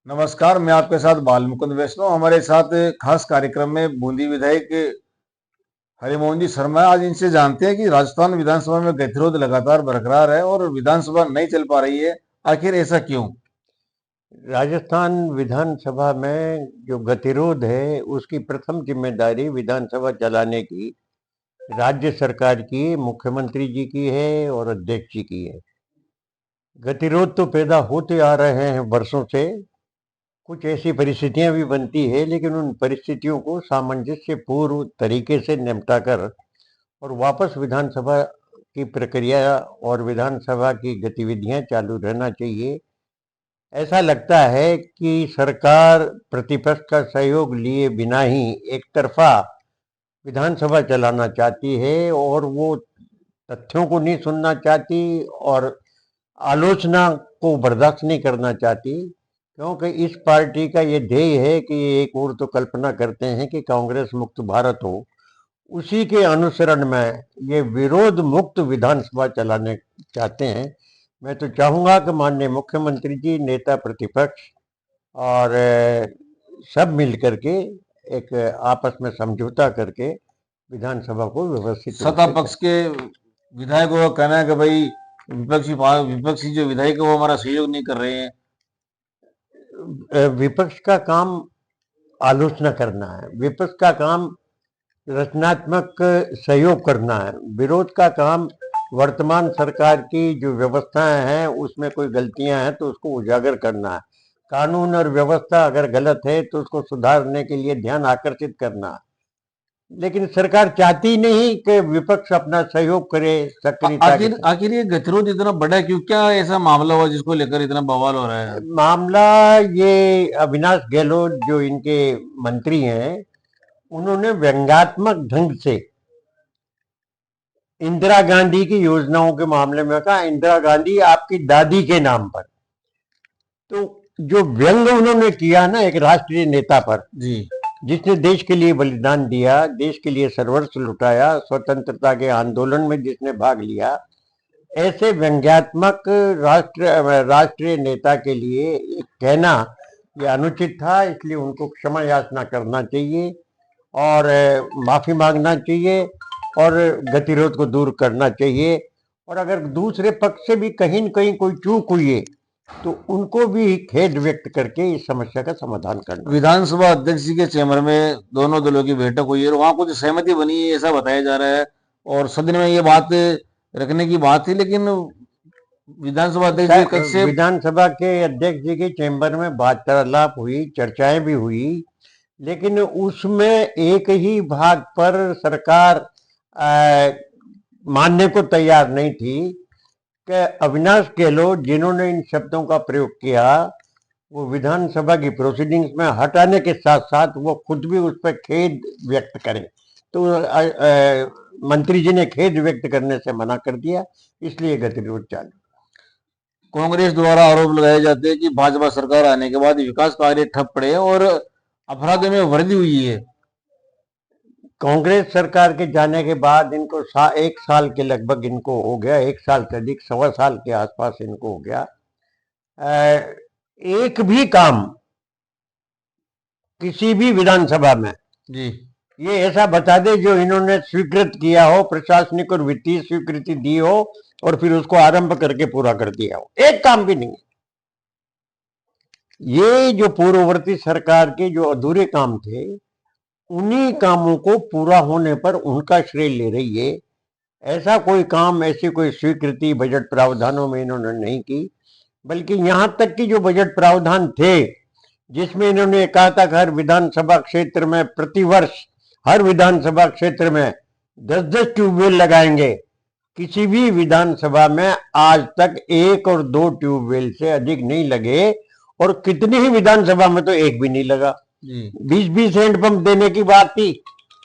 नमस्कार, मैं आपके साथ बाल मुकुंद वैष्णव। हमारे साथ खास कार्यक्रम में बूंदी विधायक हरिमोहन जी शर्मा है। आज इनसे जानते हैं कि राजस्थान विधानसभा में गतिरोध लगातार बरकरार है और विधानसभा नहीं चल पा रही है। आखिर ऐसा क्यों? राजस्थान विधानसभा में जो गतिरोध है उसकी प्रथम जिम्मेदारी विधानसभा चलाने की राज्य सरकार की, मुख्यमंत्री जी की है और अध्यक्ष जी की है। गतिरोध तो पैदा होते आ रहे हैं वर्षों से। कुछ ऐसी परिस्थितियां भी बनती है, लेकिन उन परिस्थितियों को सामंजस्य पूर्व तरीके से निपटाकर और वापस विधानसभा की प्रक्रिया और विधानसभा की गतिविधियां चालू रहना चाहिए। ऐसा लगता है कि सरकार प्रतिपक्ष का सहयोग लिए बिना ही एक तरफा विधानसभा चलाना चाहती है और वो तथ्यों को नहीं सुनना चाहती और आलोचना को बर्दाश्त नहीं करना चाहती, क्योंकि इस पार्टी का ये ध्येय है कि एक और तो कल्पना करते हैं कि कांग्रेस मुक्त भारत हो। उसी के अनुसरण में ये विरोध मुक्त विधानसभा चलाने चाहते हैं। मैं तो चाहूंगा कि माननीय मुख्यमंत्री जी, नेता प्रतिपक्ष और सब मिल करके एक आपस में समझौता करके विधानसभा को व्यवस्थित रूप सत्ता से पक्ष के विधायकों का कहना है कि भाई विपक्षी जो विधायक है वो हमारा सहयोग नहीं कर रहे हैं। विपक्ष का काम आलोचना करना है, विपक्ष का काम रचनात्मक सहयोग करना है, विरोध का काम वर्तमान सरकार की जो व्यवस्थाएं हैं उसमें कोई गलतियां हैं तो उसको उजागर करना है। कानून और व्यवस्था अगर गलत है तो उसको सुधारने के लिए ध्यान आकर्षित करना है। लेकिन सरकार चाहती नहीं कि विपक्ष अपना सहयोग करे सक्रियता के आखिर साथ। आखिर ये गतिरोध इतना बड़ा है क्यों? क्या ऐसा मामला हुआ जिसको लेकर इतना बवाल हो रहा है? मामला ये अविनाश गहलोत जो इनके मंत्री हैं, उन्होंने व्यंग्यात्मक ढंग से इंदिरा गांधी की योजनाओं के मामले में कहा, इंदिरा गांधी आपकी दादी के नाम पर। तो जो व्यंग उन्होंने किया ना एक राष्ट्रीय नेता पर, जी। जिसने देश के लिए बलिदान दिया, देश के लिए सर्वस्व लुटाया, स्वतंत्रता के आंदोलन में जिसने भाग लिया, ऐसे व्यंग्यात्मक राष्ट्रीय नेता के लिए कहना ये अनुचित था। इसलिए उनको क्षमा याचना करना चाहिए और माफी मांगना चाहिए और गतिरोध को दूर करना चाहिए। और अगर दूसरे पक्ष से भी कहीं न कहीं कोई चूक हुई है तो उनको भी खेद व्यक्त करके इस समस्या का समाधान करना। विधानसभा अध्यक्ष जी के चैम्बर में दोनों दलों की बैठक हुई है और वहां कुछ सहमति बनी है ऐसा बताया जा रहा है और सदन में ये बात रखने की बात थी, लेकिन विधानसभा अध्यक्ष जी कक्ष से विधानसभा के अध्यक्ष जी के चैम्बर में वार्तालाप हुई, चर्चाएं भी हुई, लेकिन उसमें एक ही भाग पर सरकार मानने को तैयार नहीं थी कि अविनाश गहलोत जिन्होंने इन शब्दों का प्रयोग किया वो विधानसभा की प्रोसीडिंग्स में हटाने के साथ साथ वो खुद भी उस पर खेद व्यक्त करें। तो मंत्री जी ने खेद व्यक्त करने से मना कर दिया, इसलिए गतिरोध चालू। कांग्रेस द्वारा आरोप लगाए जाते हैं कि भाजपा सरकार आने के बाद विकास कार्य ठप पड़े और अपराधों में वृद्धि हुई है। कांग्रेस सरकार के जाने के बाद इनको एक साल के लगभग इनको हो गया, एक साल से अधिक, 1.25 साल के आसपास इनको हो गया। एक भी काम किसी भी विधानसभा में जी। ये ऐसा बता दे जो इन्होंने स्वीकृत किया हो, प्रशासनिक और वित्तीय स्वीकृति दी हो और फिर उसको आरंभ करके पूरा कर दिया हो, एक काम भी नहीं। ये जो पूर्ववर्ती सरकार के जो अधूरे काम थे उन्हीं कामों को पूरा होने पर उनका श्रेय ले रही है। ऐसा कोई काम, ऐसी कोई स्वीकृति बजट प्रावधानों में इन्होंने नहीं की, बल्कि यहां तक कि जो बजट प्रावधान थे जिसमें इन्होंने कहा था हर विधानसभा क्षेत्र में प्रतिवर्ष हर विधानसभा क्षेत्र में 10-10 ट्यूबवेल लगाएंगे, किसी भी विधानसभा में आज तक 1 और 2 ट्यूबवेल से अधिक नहीं लगे और कितनी ही विधानसभा में तो एक भी नहीं लगा। 20-20 हैंडपंप देने की बात थी,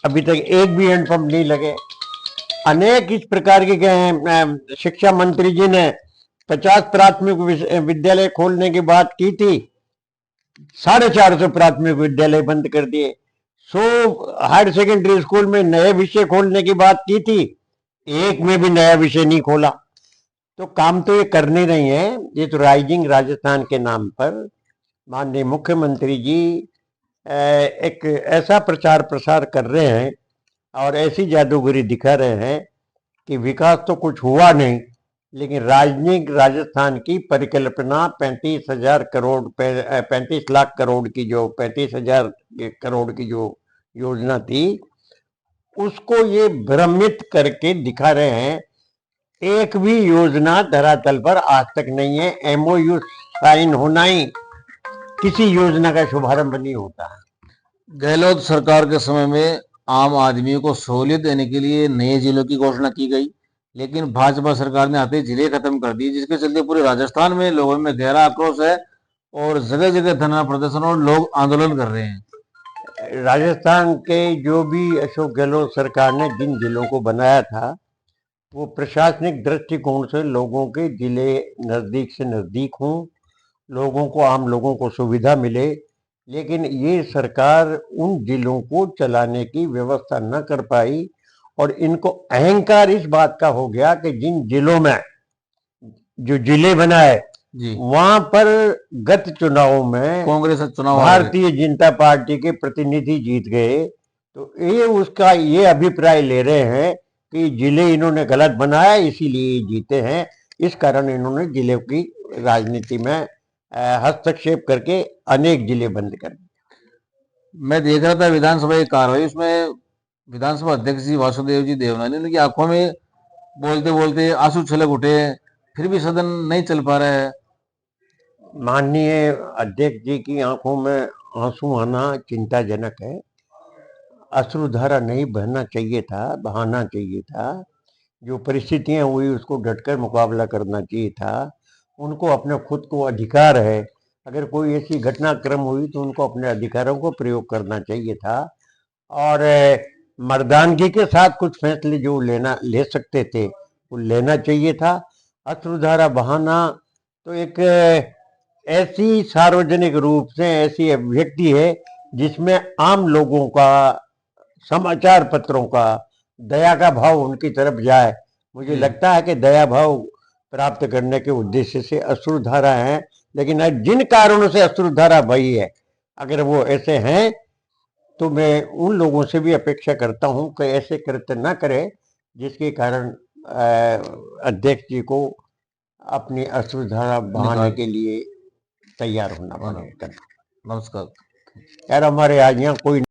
अभी तक एक भी हैंडपंप नहीं लगे। अनेक इस प्रकार के शिक्षा मंत्री जी ने 50 प्राथमिक विद्यालय खोलने की बात की थी, 450 प्राथमिक विद्यालय बंद कर दिए। 100 हायर सेकेंडरी स्कूल में नए विषय खोलने की बात की थी, एक में भी नया विषय नहीं खोला। तो काम तो ये करने नहीं है, ये तो राइजिंग राजस्थान के नाम पर माननीय मुख्यमंत्री जी एक ऐसा प्रचार प्रसार कर रहे हैं और ऐसी जादूगरी दिखा रहे हैं कि विकास तो कुछ हुआ नहीं, लेकिन राजनीतिक राजस्थान की परिकल्पना 35 लाख करोड़ की, जो 35,000 करोड़ की जो योजना थी, उसको ये भ्रमित करके दिखा रहे हैं। एक भी योजना धरातल पर आज तक नहीं है। एमओयू साइन होना ही किसी योजना का शुभारंभ नहीं होता। गहलोत सरकार के समय में आम आदमी को सहूलियत देने के लिए नए जिलों की घोषणा की गई, लेकिन भाजपा सरकार ने आते ही जिले खत्म कर दिए, जिसके चलते पूरे राजस्थान में लोगों में गहरा आक्रोश है और जगह जगह धरना प्रदर्शन और लोग आंदोलन कर रहे हैं। राजस्थान के जो भी अशोक गहलोत सरकार ने जिन जिलों को बनाया था, वो प्रशासनिक दृष्टिकोण से लोगों के जिले नज़दीक से नज़दीक हों, लोगों को, आम लोगों को सुविधा मिले, लेकिन ये सरकार उन जिलों को चलाने की व्यवस्था न कर पाई और इनको अहंकार इस बात का हो गया कि जिन जिलों में जो जिले बनाए जी, वहां पर गत चुनाव में कांग्रेस चुनाव भारतीय जनता पार्टी के प्रतिनिधि जीत गए, तो ये उसका ये अभिप्राय ले रहे हैं कि जिले इन्होंने गलत बनाया इसीलिए जीते हैं। इस कारण इन्होंने जिले की राजनीति में हस्तक्षेप करके अनेक जिले बंद कर दिए। मैं देख रहा था विधानसभा की कार्रवाई, उसमें विधानसभा अध्यक्ष जी वासुदेव जी देवनानी, उनकी आंखों में बोलते बोलते आंसू छलक उठे, फिर भी सदन नहीं चल पा रहा है। माननीय अध्यक्ष जी की आंखों में आंसू आना चिंताजनक है। अश्रुधारा नहीं बहना चाहिए था, बहाना चाहिए था। जो परिस्थितियां हुई उसको डटकर मुकाबला करना चाहिए था। उनको अपने खुद को अधिकार है, अगर कोई ऐसी घटनाक्रम हुई तो उनको अपने अधिकारों को प्रयोग करना चाहिए था और मर्दानगी के साथ कुछ फैसले जो ले सकते थे वो लेना चाहिए था। अश्रुधारा बहाना तो एक ऐसी सार्वजनिक रूप से ऐसी अभिव्यक्ति है जिसमें आम लोगों का, समाचार पत्रों का दया का भाव उनकी तरफ जाए। मुझे लगता है कि दया भाव प्राप्त करने के उद्देश्य से अश्रुधारा है, लेकिन जिन कारणों से अश्रुधारा बही है, अगर वो ऐसे हैं तो मैं उन लोगों से भी अपेक्षा करता हूं कि ऐसे कृत्य न करें जिसके कारण अध्यक्ष जी को अपनी अश्रुधारा बहाने के लिए तैयार होना पड़ेगा। नमस्कार। यार हमारे आज यहाँ कोई